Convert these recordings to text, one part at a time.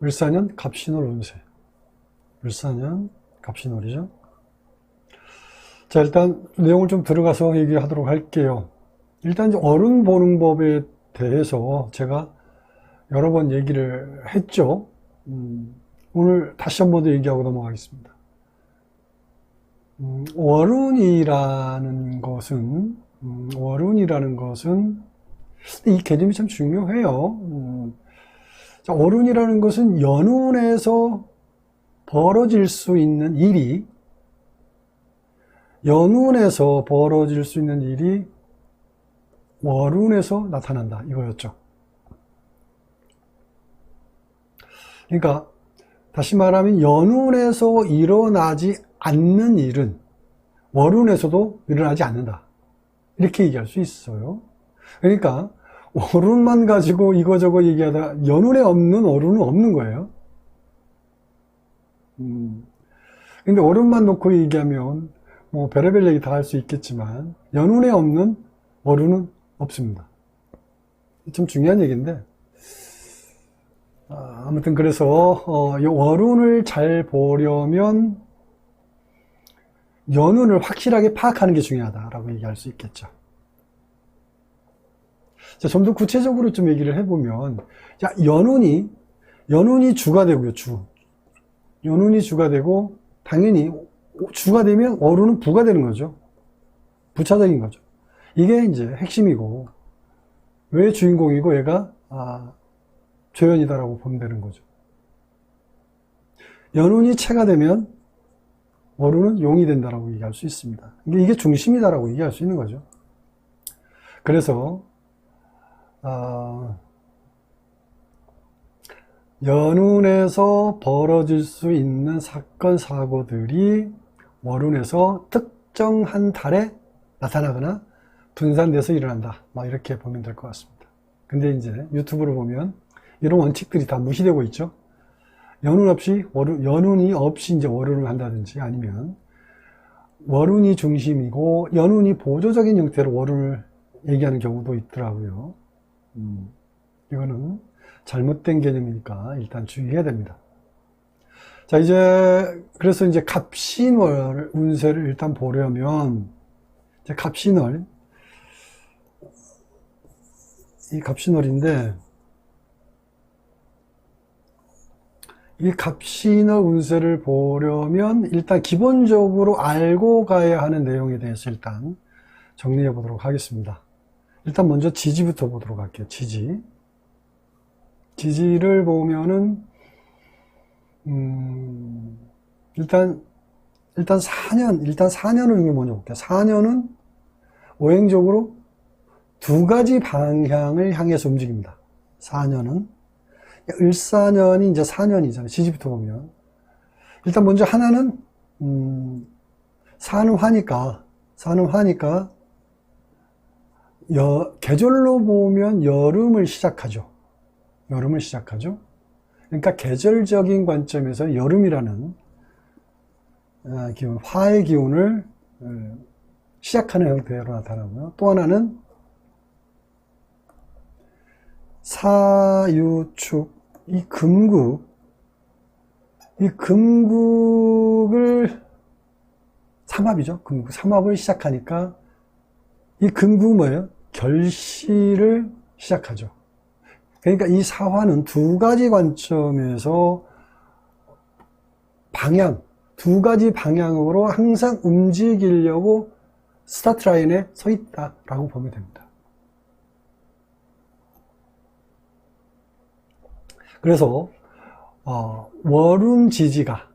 을사년 갑신월 운세. 을사년 갑신월이죠. 자, 일단 내용을 좀 들어가서 얘기하도록 할게요. 일단 이제 어른 보는 법에 대해서 제가 여러 번 얘기를 했죠. 오늘 다시 한 번 더 얘기하고 넘어가겠습니다. 월운이라는 것은 이 개념이 참 중요해요. 자, 월운이라는 것은 연운에서 벌어질 수 있는 일이 월운에서 나타난다 이거였죠. 그러니까 다시 말하면 연운에서 일어나지 않는 일은 월운에서도 일어나지 않는다 이렇게 얘기할 수 있어요. 그러니까 월운만 가지고 이거저거 얘기하다 연운에 없는 월운은 없는 거예요. 근데 월운만 놓고 얘기하면 뭐 별의별 얘기 다 할 수 있겠지만 연운에 없는 월운은 없습니다. 좀 중요한 얘기인데 아무튼 그래서 이 월운을 잘 보려면 연운을 확실하게 파악하는 게 중요하다라고 얘기할 수 있겠죠. 자, 좀 더 구체적으로 좀 얘기를 해보면, 자, 연운이 주가 되고요, 연운이 주가 되고, 당연히 주가 되면 월운은 부가 되는 거죠. 부차적인 거죠. 이게 이제 핵심이고, 왜 주인공이고 얘가, 죄연이다라고 보면 되는 거죠. 연운이 체가 되면 월운은 용이 된다라고 얘기할 수 있습니다. 이게 중심이다라고 얘기할 수 있는 거죠. 그래서, 연운에서 벌어질 수 있는 사건, 사고들이 월운에서 특정한 달에 나타나거나 분산돼서 일어난다. 막 이렇게 보면 될 것 같습니다. 근데 이제 유튜브를 보면 이런 원칙들이 다 무시되고 있죠. 연운이 없이 이제 월운을 한다든지 아니면 월운이 중심이고 연운이 보조적인 형태로 월운을 얘기하는 경우도 있더라고요. 이거는 잘못된 개념이니까 일단 주의해야 됩니다. 자, 그래서 이제 갑신월 운세를 일단 보려면, 이제 갑신월인데, 이 갑신월 운세를 보려면 일단 기본적으로 알고 가야 하는 내용에 대해서 일단 정리해 보도록 하겠습니다. 일단 먼저 지지부터 보도록 할게요. 지지를 보면은 일단 4년을 먼저 볼게요. 4년은 오행적으로 두 가지 방향을 향해서 움직입니다. 4년은 을사년이 이제 4년이잖아요. 지지부터 보면 일단 먼저 하나는 산화니까 계절로 보면 여름을 시작하죠. 그러니까 계절적인 관점에서 여름이라는 기운, 화의 기운을 시작하는 형태로 나타나고요. 또 하나는 사유축, 이 금국을 삼합이죠. 삼합을 시작하니까 이 금국은 뭐예요? 결실을 시작하죠. 그러니까 이 사화는 두 가지 관점에서 두 가지 방향으로 항상 움직이려고 스타트 라인에 서 있다라고 보면 됩니다. 그래서 월운 지지가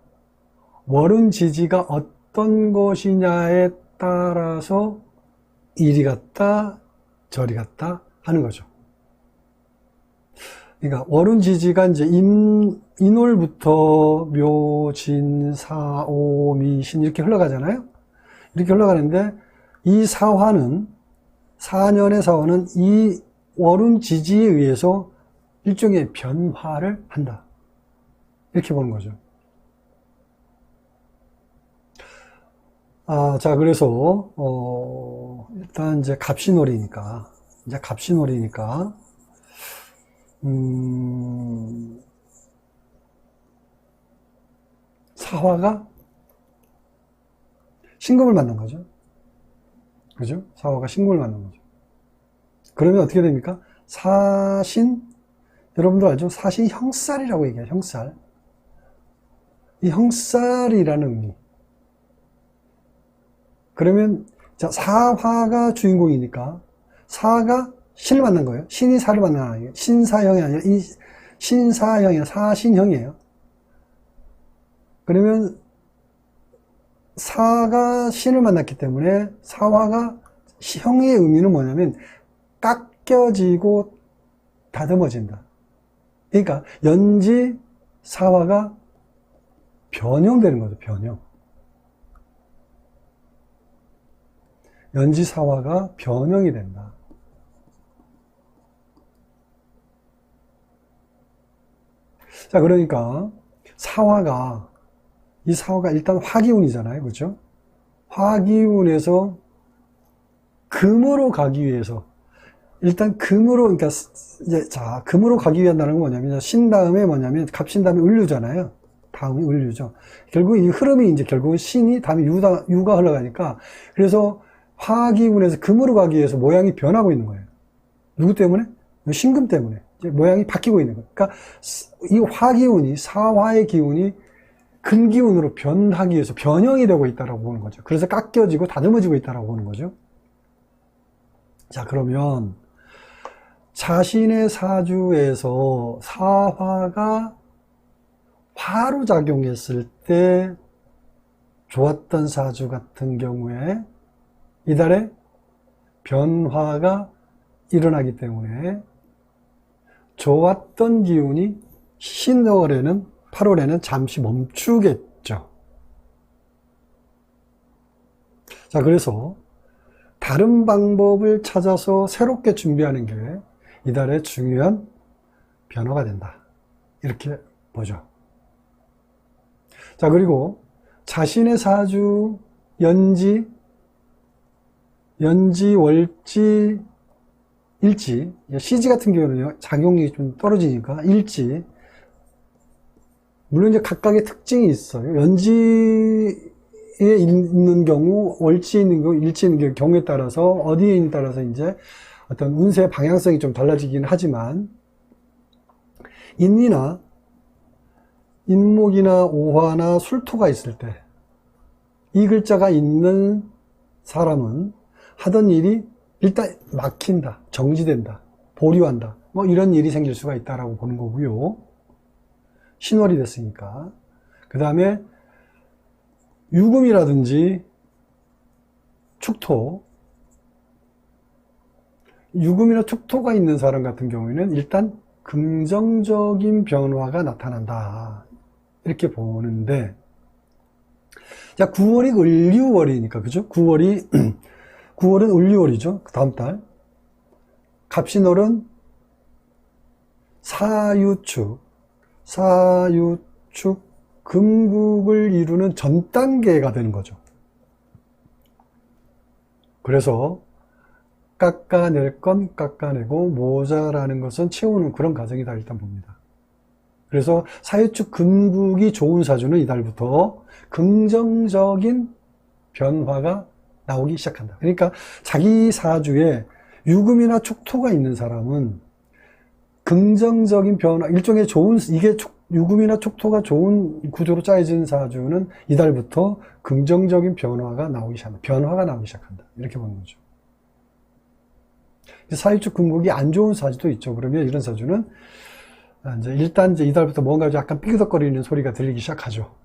어떤 것이냐에 따라서 이리 갔다 저리 갔다 하는 거죠. 그러니까 월운 지지가 이제 인월부터 묘, 진, 사, 오, 미, 신 이렇게 흘러가잖아요. 이렇게 흘러가는데 이 사화는 4년의 사화는 이 월운 지지에 의해서 일종의 변화를 한다. 이렇게 보는 거죠. 자, 그래서 일단 이제 갑신월이니까 사화가 신금을 만난 거죠. 그죠? 사화가 신금을 만난 거죠. 그러면 어떻게 됩니까? 사신, 여러분들 알죠? 사신 형살이라고 얘기해요. 형살. 이 형살이라는 의미. 그러면 자, 사화가 주인공이니까 사가 신을 만난 거예요. 신이 사를 만난 거 아니에요. 신사형이 아니라 이 신사형이에요. 사신형이에요. 그러면 사가 신을 만났기 때문에 사화가 형의 의미는 뭐냐면 깎여지고 다듬어진다. 그러니까 연지 사화가 변형되는 거죠. 변형. 연지 사화가 변형이 된다. 자, 그러니까 이 사화가 일단 화기운이잖아요. 그렇죠? 화기운에서 금으로 가기 위해서 일단 금으로, 그러니까 이제 자, 금으로 가기 위한다는 건 뭐냐면 신 다음에 뭐냐면 갑신 다음에 을류잖아요. 다음이 을류죠. 결국 이 흐름이 이제 결국은 신이 다음에 유가 흘러가니까 그래서 화기운에서 금으로 가기 위해서 모양이 변하고 있는 거예요. 누구 때문에? 신금 때문에. 이제 모양이 바뀌고 있는 거예요. 그러니까 이 화기운이, 사화의 기운이 금기운으로 변하기 위해서 변형이 되고 있다고 보는 거죠. 그래서 깎여지고 다듬어지고 있다고 보는 거죠. 자, 그러면 자신의 사주에서 사화가 화로 작용했을 때 좋았던 사주 같은 경우에 이달에 변화가 일어나기 때문에 좋았던 기운이 8월에는 잠시 멈추겠죠. 자, 그래서 다른 방법을 찾아서 새롭게 준비하는 게 이달의 중요한 변화가 된다. 이렇게 보죠. 자, 그리고 자신의 사주 연지, 월지, 일지, 시지 같은 경우는요, 작용이 좀 떨어지니까 일지, 물론 이제 각각의 특징이 있어요. 연지에 있는 경우, 월지에 있는 경우, 일지에 있는 경우에 따라서, 어디에 있는 따라서 이제 어떤 운세의 방향성이 좀 달라지긴 하지만, 인이나, 인목이나 오화나 술토가 있을 때, 이 글자가 있는 사람은 하던 일이 일단 막힌다, 정지된다, 보류한다, 뭐 이런 일이 생길 수가 있다라고 보는 거고요. 신월이 됐으니까. 그 다음에 유금이라든지 축토, 유금이나 축토가 있는 사람 같은 경우에는 일단 긍정적인 변화가 나타난다. 이렇게 보는데, 자, 9월이 을류월이니까, 그죠? 9월은 을류월이죠. 그 다음 달. 갑신월은 사유축, 금국을 이루는 전 단계가 되는 거죠. 그래서 깎아낼 건 깎아내고 모자라는 것은 채우는 그런 과정이다 일단 봅니다. 그래서 사유축 금국이 좋은 사주는 이달부터 긍정적인 변화가 나오기 시작한다. 그러니까 자기 사주에 유금이나 축토가 있는 사람은 긍정적인 변화, 일종의 좋은, 이게 유금이나 축토가 좋은 구조로 짜여진 사주는 이달부터 긍정적인 변화가 나오기 시작한다. 이렇게 보는 거죠. 사유축 금국이 안 좋은 사주도 있죠. 그러면 이런 사주는 일단 이달부터 뭔가 약간 삐그덕거리는 소리가 들리기 시작하죠.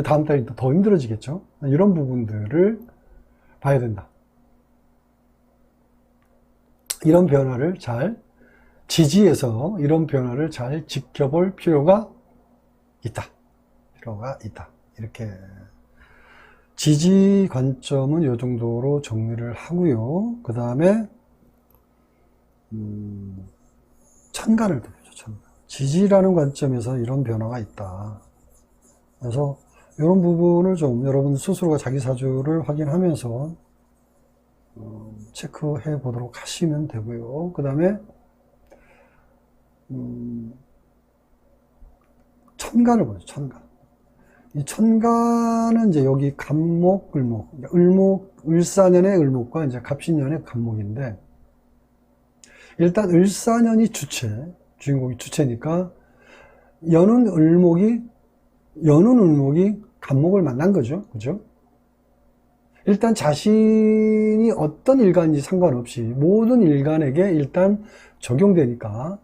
다음 달이 더 힘들어지겠죠. 이런 부분들을 봐야 된다. 이런 변화를 잘 지지해서 이런 변화를 잘 지켜볼 필요가 있다. 이렇게 지지 관점은 이 정도로 정리를 하고요. 그 다음에 천간을 보죠. 천간. 지지라는 관점에서 이런 변화가 있다. 그래서 이런 부분을 좀 여러분 스스로가 자기 사주를 확인하면서 체크해 보도록 하시면 되고요. 그 다음에 천간을 보죠. 천간. 이 천간은 이제 여기 갑목, 을목, 을사년의 을목과 이제 갑신년의 갑목인데, 일단 을사년이 주인공이 주체니까, 연운 을목이 갑목을 만난 거죠. 그죠? 일단 자신이 어떤 일간인지 상관없이 모든 일간에게 일단 적용되니까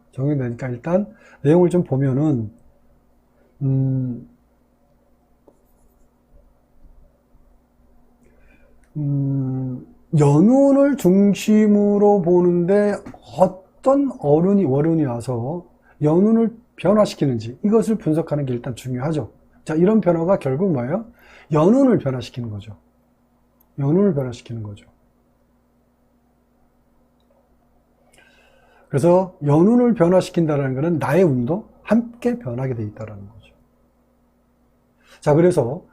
일단 내용을 좀 보면은, 연운을 중심으로 보는데 어떤 월운이 와서 연운을 변화시키는지 이것을 분석하는 게 일단 중요하죠. 자, 이런 변화가 결국 뭐예요? 연운을 변화시키는 거죠. 그래서 연운을 변화시킨다는 것은 나의 운도 함께 변하게 돼 있다는 거죠. 자, 그래서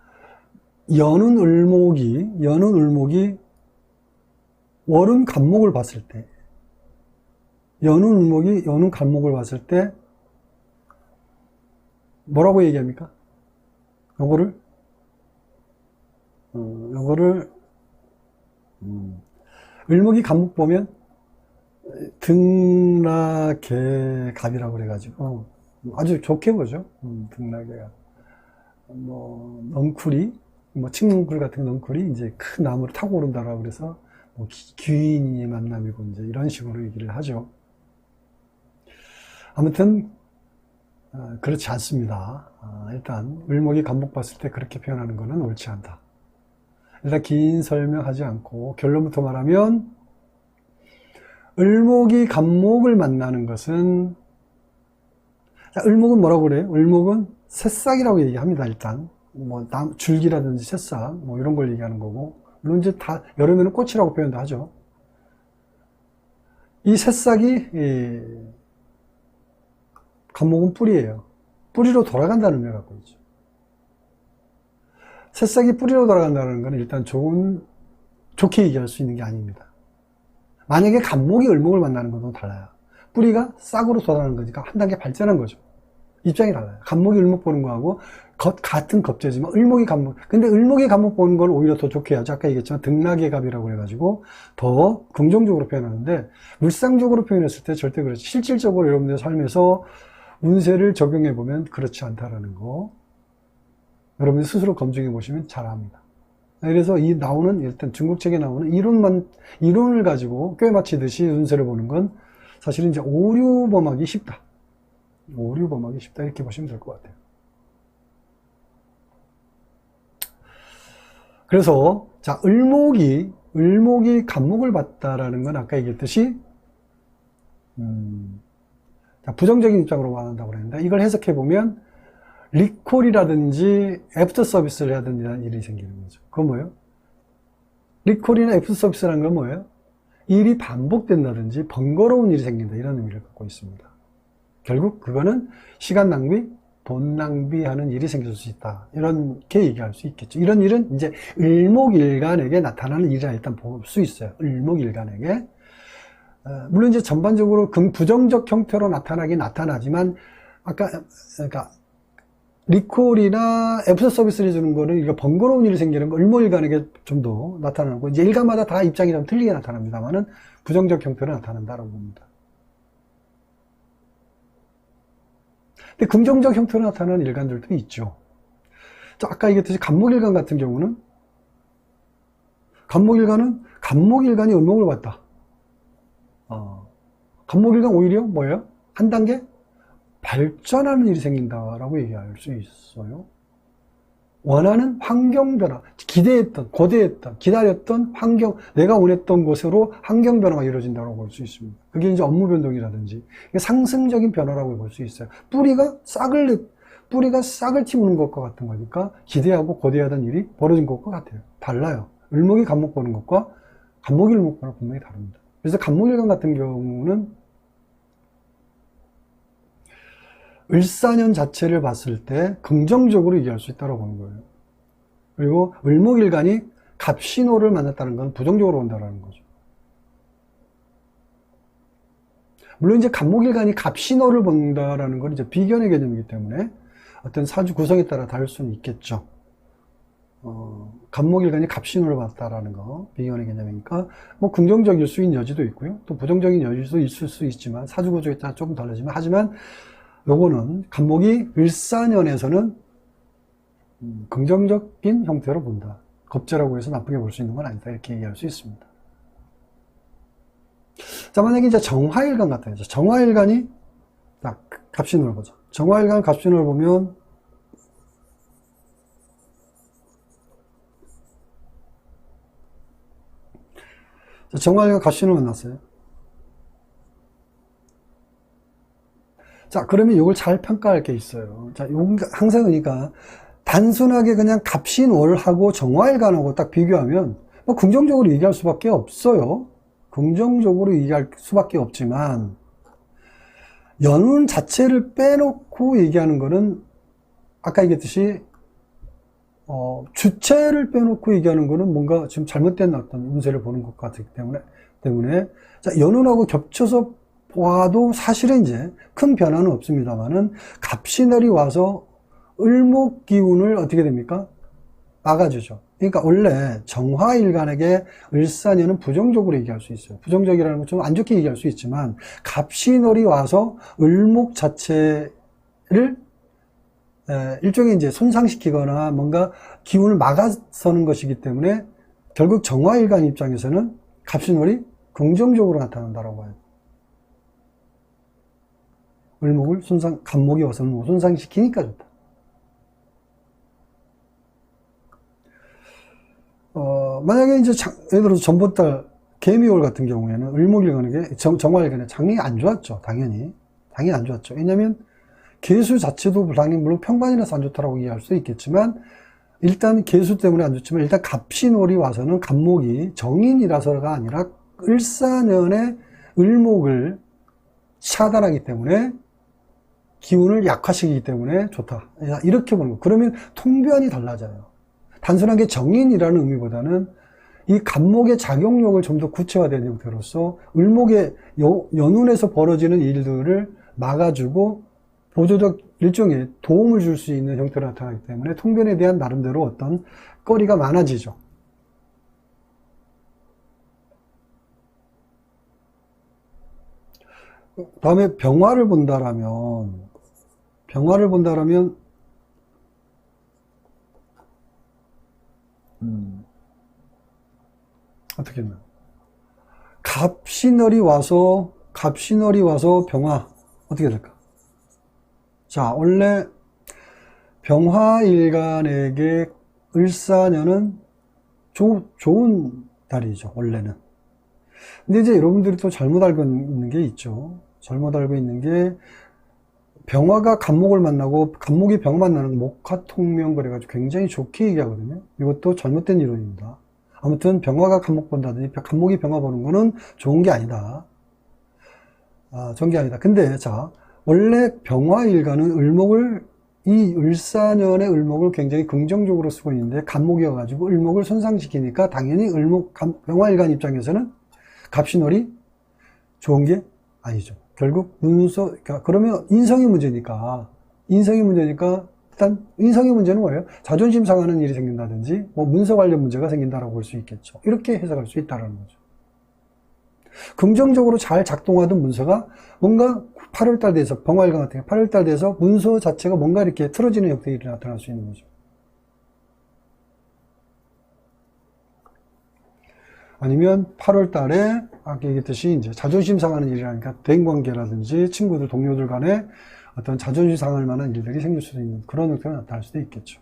연운 을목이 월운 갑목을 봤을 때, 연운 갑목을 봤을 때 뭐라고 얘기합니까? 요거를 을목이 갑목 보면 등락의 갑이라고 그래가지고 아주 좋게 보죠. 등락의 갑. 넝쿨이, 칡넝쿨 같은 넝쿨이 이제 큰 나무를 타고 오른다라고 그래서 귀인이 만남이고 이제 이런 식으로 얘기를 하죠. 아무튼 그렇지 않습니다. 일단 을목이 갑목 봤을 때 그렇게 표현하는 것은 옳지 않다. 일단 긴 설명하지 않고 결론부터 말하면, 을목이 갑목을 만나는 것은, 자, 을목은 뭐라고 그래요? 을목은 새싹이라고 얘기합니다. 일단 줄기라든지 새싹 이런 걸 얘기하는 거고, 물론 이제 다 여름에는 꽃이라고 표현도 하죠. 이 새싹이 갑목은 뿌리예요. 뿌리로 돌아간다는 의미를 갖고 있죠. 새싹이 뿌리로 돌아간다는 것은 일단 좋게 얘기할 수 있는 게 아닙니다. 만약에 갑목이 을목을 만나는 것은 달라요. 뿌리가 싹으로 돌아가는 거니까 한 단계 발전한 거죠. 입장이 달라요. 갑목이 을목 보는 거하고 같은 겁재지만 을목이 갑목. 근데 을목이 갑목 보는 걸 오히려 더 좋게 하죠. 아까 얘기했지만 등락의 갑이라고 해가지고 더 긍정적으로 표현하는데, 물상적으로 표현했을 때 절대 그렇지. 실질적으로 여러분들 삶에서 운세를 적용해 보면 그렇지 않다라는 거, 여러분들 스스로 검증해 보시면 잘 압니다. 그래서 일단 중국책에 나오는 이론을 가지고 꿰 맞히듯이 운세를 보는 건 사실은 이제 오류범하기 쉽다. 이렇게 보시면 될 것 같아요. 그래서, 자, 을목이 갑목을 봤다라는 건 아까 얘기했듯이, 자, 부정적인 입장으로 말한다고 그랬는데, 이걸 해석해 보면, 리콜이라든지 애프터 서비스를 해야 된다는 일이 생기는 거죠. 그건 뭐예요? 리콜이나 애프터 서비스라는 건 뭐예요? 일이 반복된다든지 번거로운 일이 생긴다, 이런 의미를 갖고 있습니다. 결국 그거는 시간 낭비, 돈 낭비하는 일이 생길 수 있다, 이렇게 얘기할 수 있겠죠. 이런 일은 이제 을목일간에게 나타나는 일이라 일단 볼 수 있어요. 을목일간에게. 물론 이제 전반적으로 부정적 형태로 나타나지만, 그러니까 리콜이나 애프터 서비스를 해주는 거는 이거 번거로운 일이 생기는 거 을목일간에게 좀 더 나타나고, 이제 일간마다 다 입장이 좀 틀리게 나타납니다만은 부정적 형태로 나타난다라고 봅니다. 근데 긍정적 형태로 나타나는 일간들도 있죠. 자, 아까 얘기했듯이 갑목일간 같은 경우는, 갑목일간이 을목을 봤다. 갑목일간 오히려 뭐예요? 한 단계 발전하는 일이 생긴다라고 얘기할 수 있어요. 원하는 환경 변화, 기다렸던 환경, 내가 원했던 곳으로 환경 변화가 이루어진다고 볼 수 있습니다. 그게 이제 업무 변동이라든지 상승적인 변화라고 볼 수 있어요. 뿌리가 싹을 틔우는 것과 같은 거니까 기대하고 고대하던 일이 벌어진 것과 같아요. 달라요. 을목이 갑목 보는 것과 갑목이 을목 보는 것 분명히 다릅니다. 그래서 갑목일간 같은 경우는 을사년 자체를 봤을 때 긍정적으로 얘기할 수 있다고 보는 거예요. 그리고 을목일간이 갑신호를 만났다는 건 부정적으로 본다는 거죠. 물론 이제 갑목일간이 갑신호를 본다라는 건 이제 비견의 개념이기 때문에 어떤 사주 구성에 따라 다를 수는 있겠죠. 갑목일간이 갑신호를 받았다라는 거, 비견의 개념이니까, 뭐, 긍정적일 수 있는 여지도 있고요. 또 부정적인 여지도 있을 수 있지만, 사주 구조에 따라 조금 다르지만, 하지만, 요거는, 갑목이 을사년에서는, 긍정적인 형태로 본다. 겁재라고 해서 나쁘게 볼 수 있는 건 아니다. 이렇게 얘기할 수 있습니다. 자, 만약에 이제 정화일간 같아요. 정화일간이, 자, 갑신호를 보자. 정화일간 갑신호를 보면, 정화일간 갑신호 만났어요. 자, 그러면 이걸 잘 평가할 게 있어요. 자, 항상 그러니까, 단순하게 그냥 갑신월하고 정화일간하고 딱 비교하면, 뭐 긍정적으로 얘기할 수밖에 없어요. 긍정적으로 얘기할 수밖에 없지만, 연운 자체를 빼놓고 얘기하는 거는, 아까 얘기했듯이, 주체를 빼놓고 얘기하는 거는 뭔가 지금 잘못된 어떤 운세를 보는 것 같기 때문에, 자, 연운하고 겹쳐서 보아도 사실은 이제 큰 변화는 없습니다만은, 갑신월이 와서 을목 기운을 어떻게 됩니까? 막아주죠. 그러니까 원래 정화일간에게 을사년은 부정적으로 얘기할 수 있어요. 부정적이라는 건 좀 안 좋게 얘기할 수 있지만, 갑신월이 와서 을목 자체를 일종의 이제 손상시키거나 뭔가 기운을 막아서는 것이기 때문에 결국 정화일간 입장에서는 갑신월이 긍정적으로 나타난다라고 해요. 을목을 갑목이 와서 을목을 손상시키니까 좋다. 만약에 이제 예를 들어서 전봇달 개미월 같은 경우에는 을목일간에게 정화일간에 장이 안 좋았죠. 당연히 안 좋았죠. 왜냐하면 개수 자체도 당연히 물론 평관이라서 안 좋다라고 이해할 수 있겠지만, 일단 개수 때문에 안 좋지만 일단 갑신월이 와서는 갑목이 정인이라서가 아니라 을사년의 을목을 차단하기 때문에 기운을 약화시키기 때문에 좋다. 이렇게 보는 거. 그러면 통변이 달라져요. 단순하게 정인이라는 의미보다는 이 갑목의 작용력을 좀 더 구체화된 형태로서 을목의 연운에서 벌어지는 일들을 막아주고 보조적 일종의 도움을 줄 수 있는 형태로 나타나기 때문에 통변에 대한 나름대로 어떤 거리가 많아지죠. 다음에 병화를 본다라면 어떻게 했나? 갑신월이 와서 병화 어떻게 될까? 자, 원래 병화일간에게 을사년은 좋은 달이죠, 원래는. 근데 이제 여러분들이 또 잘못 알고 있는 게 있죠. 잘못 알고 있는 게, 병화가 갑목을 만나고 갑목이 병화 만나는 목화통명 그래가지고 굉장히 좋게 얘기하거든요. 이것도 잘못된 이론입니다. 아무튼 병화가 갑목 본다든지 갑목이 병화 보는 거는 좋은 게 아니다. 좋은 게 아니다. 근데 자, 원래 병화일간은 이 을사년의 을목을 굉장히 긍정적으로 쓰고 있는데 갑목이어가지고 을목을 손상시키니까 당연히 병화일간 입장에서는 갑신월이 좋은 게 아니죠. 결국 그러면 인성이 문제니까 일단 인성의 문제는 뭐예요? 자존심 상하는 일이 생긴다든지 뭐 문서 관련 문제가 생긴다라고 볼 수 있겠죠. 이렇게 해석할 수 있다는 거죠. 긍정적으로 잘 작동하던 문서가 뭔가 8월달 돼서 병화일간 같은 게 8월달 돼서 문서 자체가 뭔가 이렇게 틀어지는 형태가 나타날 수 있는 거죠. 아니면 8월 달에 아까 얘기했듯이 이제 자존심 상하는 일이라니까 대인관계라든지 친구들, 동료들 간에 어떤 자존심 상할 만한 일들이 생길 수도 있는 그런 형태가 나타날 수도 있겠죠.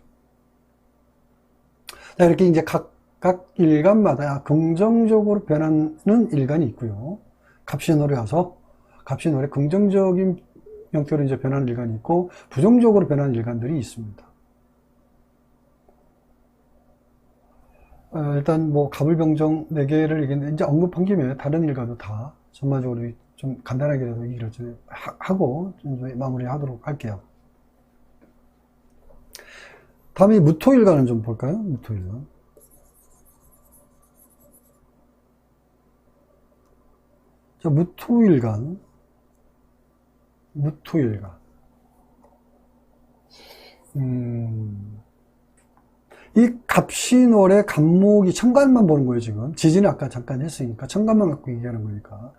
자, 이렇게 이제 각 일간마다 긍정적으로 변하는 일간이 있고요. 갑신월에 와서 갑신월에 긍정적인 형태로 이제 변하는 일간이 있고 부정적으로 변하는 일간들이 있습니다. 일단 뭐 갑을병정 4개를 얘기했는데 이제 언급한 김에 다른 일과도 다 전반적으로 좀 간단하게라도 얘기를 좀 하고 좀 마무리하도록 할게요. 다음에 무토일간은 좀 볼까요? 무토일간. 자, 무토일간. 이 갑신월의 갑목이 천간만 보는 거예요, 지금. 지지는 아까 잠깐 했으니까 천간만 갖고 얘기하는 거니까.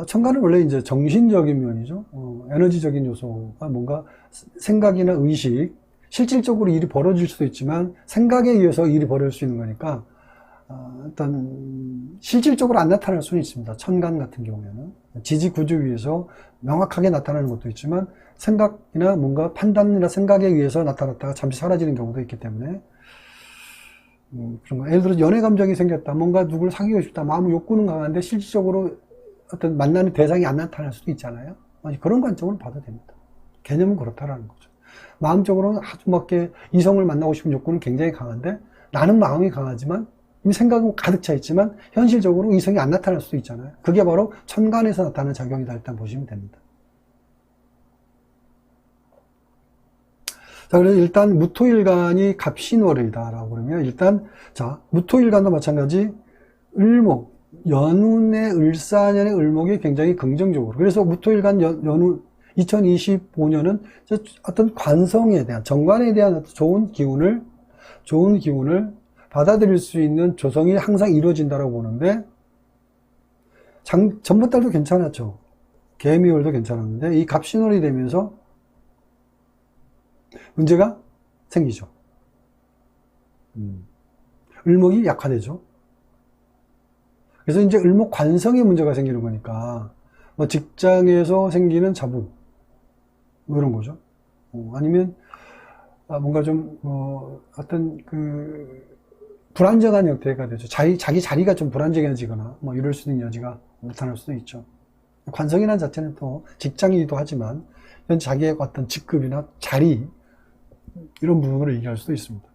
천간은 원래 이제 정신적인 면이죠. 에너지적인 요소가 뭔가 생각이나 의식, 실질적으로 일이 벌어질 수도 있지만 생각에 의해서 일이 벌어질 수 있는 거니까 일단 실질적으로 안 나타날 수는 있습니다. 천간 같은 경우에는 지지 구조 위에서 명확하게 나타나는 것도 있지만 생각이나 뭔가 판단이나 생각에 의해서 나타났다가 잠시 사라지는 경우도 있기 때문에 그런 거. 예를 들어 연애 감정이 생겼다, 뭔가 누구를 사귀고 싶다, 마음의 욕구는 강한데 실질적으로 어떤 만나는 대상이 안 나타날 수도 있잖아요. 그런 관점으로 봐도 됩니다. 개념은 그렇다라는 거죠. 마음적으로는 아주 막 이성을 만나고 싶은 욕구는 굉장히 강한데 나는 마음이 강하지만 이미 생각은 가득 차 있지만 현실적으로 이성이 안 나타날 수도 있잖아요. 그게 바로 천간에서 나타나는 작용이다 일단 보시면 됩니다. 자, 그래서 일단 무토일간이 갑신월이다라고 그러면 일단 자 무토일간도 마찬가지 을목 연운의 을사년의 을목이 굉장히 긍정적으로, 그래서 무토일간 연운 2025년은 어떤 관성에 대한 정관에 대한 좋은 기운을 받아들일 수 있는 조성이 항상 이루어진다고 보는데 전번 달도 괜찮았죠. 개미월도 괜찮았는데 이 갑신월이 되면서 문제가 생기죠. 을목이 약화되죠. 그래서 이제 을목 관성에 문제가 생기는 거니까 뭐 직장에서 생기는 자부 뭐 이런 거죠. 아니면 뭔가 좀 어떤 그 불안정한 형태가 되죠. 자기 자리가 좀 불안정해지거나 뭐 이럴 수 있는 여지가 나타날 수도 있죠. 관성이라는 자체는 또 직장이기도 하지만 현 자기의 어떤 직급이나 자리 이런 부분으로 얘기할 수도 있습니다.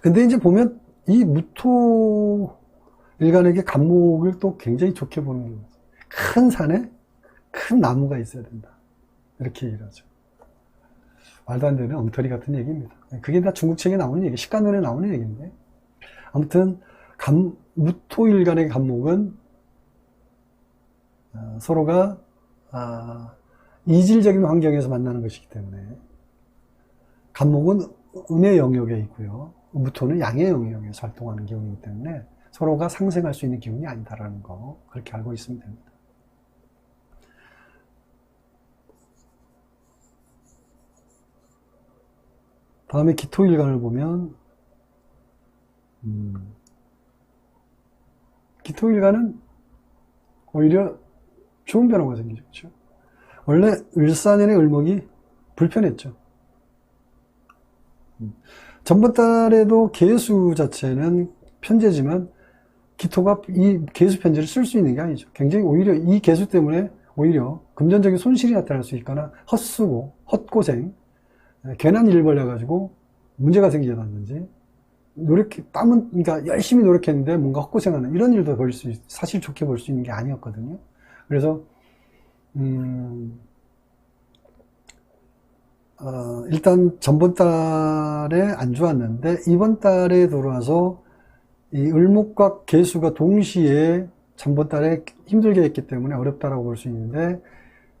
근데 이제 보면 이 무토 일간에게 갑목을 또 굉장히 좋게 보는 게 큰 산에 큰 나무가 있어야 된다. 이렇게 얘기를 하죠. 말도 안 되는 엉터리 같은 얘기입니다. 그게 다 중국책에 나오는 얘기, 식간론에 나오는 얘기인데. 아무튼, 무토일간의 갑목은, 서로가, 이질적인 환경에서 만나는 것이기 때문에, 갑목은 음의 영역에 있고요. 무토는 양의 영역에서 활동하는 기운이기 때문에, 서로가 상생할 수 있는 기운이 아니다라는 거, 그렇게 알고 있으면 됩니다. 다음에 기토일간을 보면 기토일간은 오히려 좋은 변화가 생기죠. 그렇죠? 원래 을사년의 을목이 불편했죠. 전번 달에도 계수 자체는 편제지만 기토가 이 계수 편제를 쓸 수 있는 게 아니죠. 굉장히 오히려 이 계수 때문에 오히려 금전적인 손실이 나타날 수 있거나 헛수고 헛고생, 괜한 일 벌려가지고 문제가 생겨났는지, 그러니까 열심히 노력했는데 뭔가 헛고생하는 이런 일도 사실 좋게 볼 수 있는 게 아니었거든요. 그래서, 일단 전번 달에 안 좋았는데, 이번 달에 들어와서 이 을목과 계수가 동시에 전번 달에 힘들게 했기 때문에 어렵다라고 볼 수 있는데,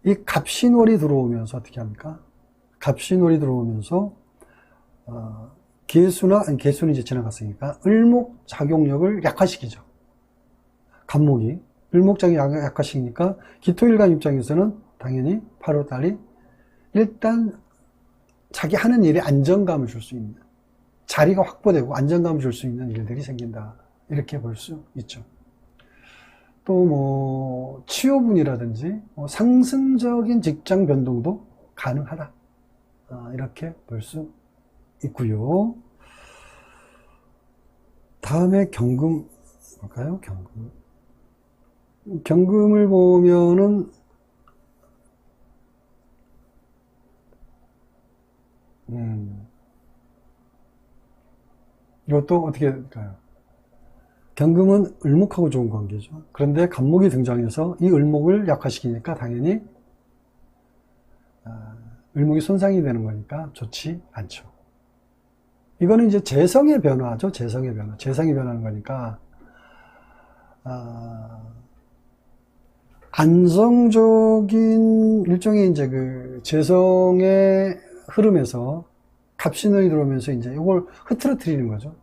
이 갑신월이 들어오면서 어떻게 합니까? 갑신월이 들어오면서 계수는 이제 지나갔으니까 을목 작용력을 약화시키죠. 갑목이 을목 작용 약화시키니까 기토일간 입장에서는 당연히 8월 달이 일단 자기 하는 일에 안정감을 줄 수 있는, 자리가 확보되고 안정감을 줄 수 있는 일들이 생긴다, 이렇게 볼 수 있죠. 또 뭐 취업운이라든지 상승적인 직장 변동도 가능하다, 이렇게 볼 수 있고요. 다음에 경금 볼까요? 경금을 보면은 이것도 어떻게 될까요? 경금은 을목하고 좋은 관계죠. 그런데 갑목이 등장해서 이 을목을 약화시키니까 당연히 을목이 손상이 되는 거니까 좋지 않죠. 이거는 이제 재성의 변화죠. 재성의 변화. 재성이 변하는 거니까, 안정적인 일종의 이제 그 재성의 흐름에서 갑신월이 들어오면서 이제 이걸 흐트러뜨리는 거죠.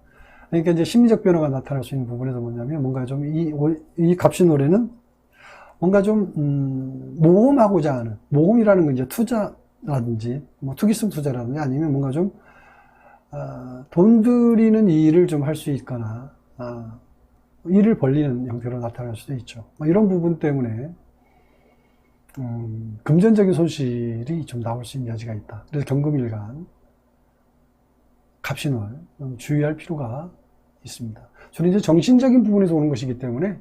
그러니까 이제 심리적 변화가 나타날 수 있는 부분에서 뭐냐면 뭔가 좀 이 갑신월에는 뭔가 좀 모험하고자 하는, 모험이라는 건 이제 투자라든지 뭐 투기성 투자라든지 아니면 뭔가 좀 돈 들이는 일을 좀 할 수 있거나 일을 벌리는 형태로 나타날 수도 있죠. 이런 부분 때문에 금전적인 손실이 좀 나올 수 있는 여지가 있다. 그래서 경금일간 갑신월 주의할 필요가 있습니다. 주로 이제 정신적인 부분에서 오는 것이기 때문에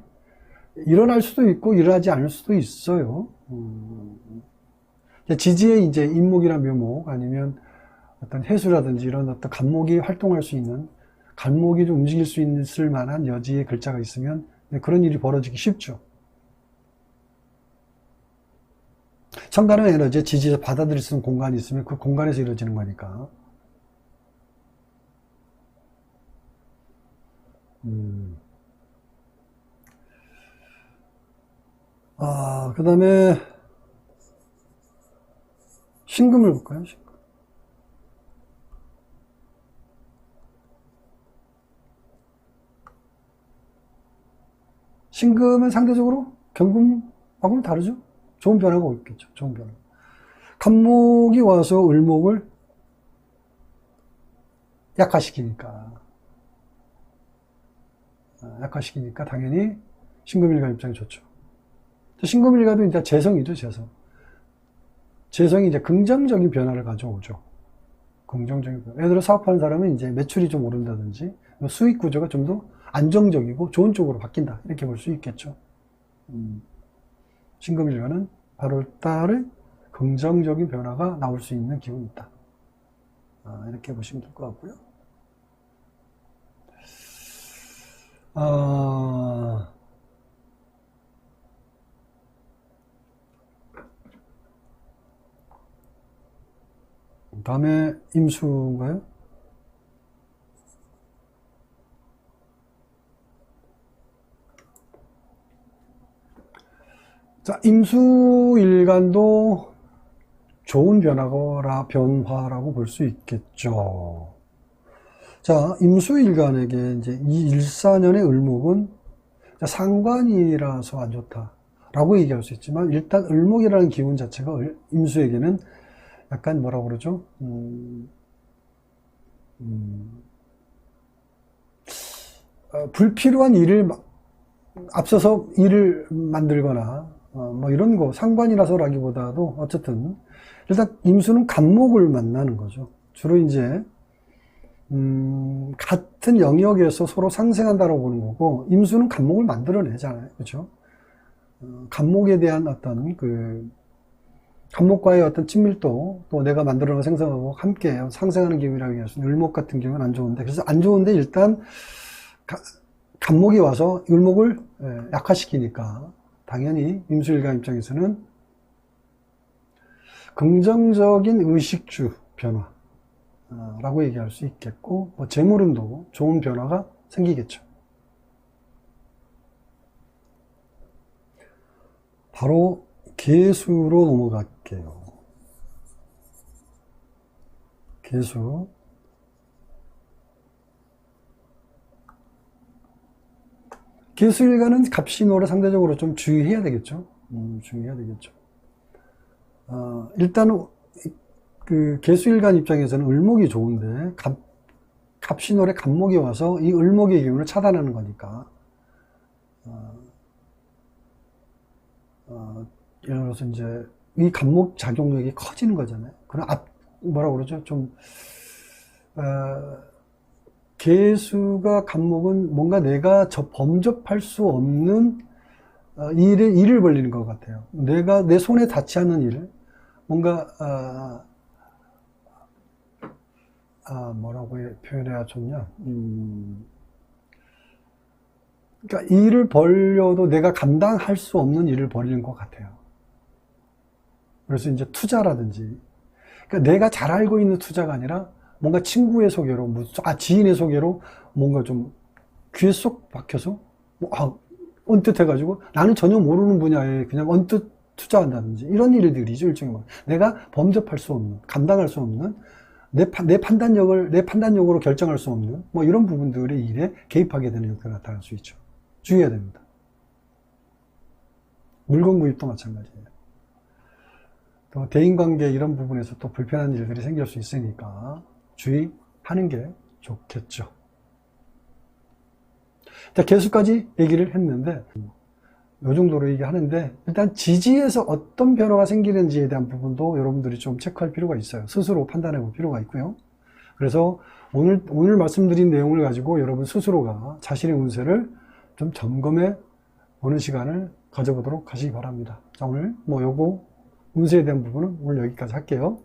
일어날 수도 있고 일어나지 않을 수도 있어요. 지지의 이제 인목이나 묘목 아니면 어떤 해수라든지 이런 어떤 간목이 활동할 수 있는, 간목이 좀 움직일 수 있을 만한 여지의 글자가 있으면 그런 일이 벌어지기 쉽죠. 천간은 에너지에 지지에서 받아들일 수 있는 공간이 있으면 그 공간에서 이루어지는 거니까. 그 다음에 신금을 볼까요? 신금은 상대적으로 경금하고는 다르죠. 좋은 변화가 있겠죠. 좋은 변화. 간목이 와서 을목을 약화시키니까 당연히 신금일간 입장이 좋죠. 신금일간도 이제 재성이죠, 재성. 재성이 이제 긍정적인 변화를 가져오죠. 긍정적인 변화. 예를 들어 사업하는 사람은 이제 매출이 좀 오른다든지 수익 구조가 좀 더 안정적이고 좋은 쪽으로 바뀐다. 이렇게 볼 수 있겠죠. 신금일간은 8월달에 긍정적인 변화가 나올 수 있는 기운이 있다. 이렇게 보시면 될 것 같고요. 다음에 임수인가요? 자, 임수일간도 좋은 변화라고 볼 수 있겠죠. 자, 임수일간에게 이제 이 14년의 을목은 상관이라서 안 좋다라고 얘기할 수 있지만 일단 을목이라는 기운 자체가 임수에게는 약간 뭐라고 그러죠? 불필요한 일을 앞서서 일을 만들거나 뭐 이런 거 상관이라서라기보다도 어쨌든 일단 임수는 간목을 만나는 거죠. 주로 이제 같은 영역에서 서로 상생한다고 보는 거고 임수는 간목을 만들어내잖아요. 그렇죠? 간목에 대한 어떤 간목과의 어떤 친밀도 또 내가 만들어놓은 생성하고 함께 상생하는 기운이라고 얘기할 을목 같은 경우는 안 좋은데 그래서 안 좋은데 일단 간목이 와서 을목을 약화시키니까 당연히 임수일간 입장에서는 긍정적인 의식주 변화라고 얘기할 수 있겠고 뭐 재물운도 좋은 변화가 생기겠죠. 바로 계수로 넘어갈게요. 계수. 계수일간은 갑신월에 상대적으로 좀 주의해야 되겠죠. 주의해야 되겠죠. 일단 그 계수일간 입장에서는 을목이 좋은데 갑신월에 간목이 와서 이 을목의 기운을 차단하는 거니까 예를 들어서 이제 이 간목 작용력이 커지는 거잖아요. 그럼 뭐라고 그러죠? 좀 계수가 간목은 뭔가 내가 범접할 수 없는 일을 벌리는 것 같아요. 내가 내 손에 닿지 않는 일을 뭔가 뭐라고 표현해야 좋냐? 그러니까 일을 벌려도 내가 감당할 수 없는 일을 벌이는 것 같아요. 그래서 이제 투자라든지, 그러니까 내가 잘 알고 있는 투자가 아니라 뭔가 친구의 소개로, 지인의 소개로 뭔가 좀 귀에 쏙 박혀서, 언뜻 해가지고 나는 전혀 모르는 분야에 그냥 언뜻 투자한다든지 이런 일들이죠. 일종의 말. 내가 범접할 수 없는, 감당할 수 없는, 내 판단력으로 결정할 수 없는 뭐 이런 부분들의 일에 개입하게 되는 형태가 나타날 수 있죠. 주의해야 됩니다. 물건 구입도 마찬가지예요. 또 대인관계 이런 부분에서 또 불편한 일들이 생길 수 있으니까 주의하는 게 좋겠죠. 자, 개수까지 얘기를 했는데 이 정도로 얘기하는데 일단 지지에서 어떤 변화가 생기는지에 대한 부분도 여러분들이 좀 체크할 필요가 있어요. 스스로 판단해 볼 필요가 있고요. 그래서 오늘 말씀드린 내용을 가지고 여러분 스스로가 자신의 운세를 좀 점검해 보는 시간을 가져보도록 하시기 바랍니다. 자, 오늘 요거 운세에 대한 부분은 오늘 여기까지 할게요.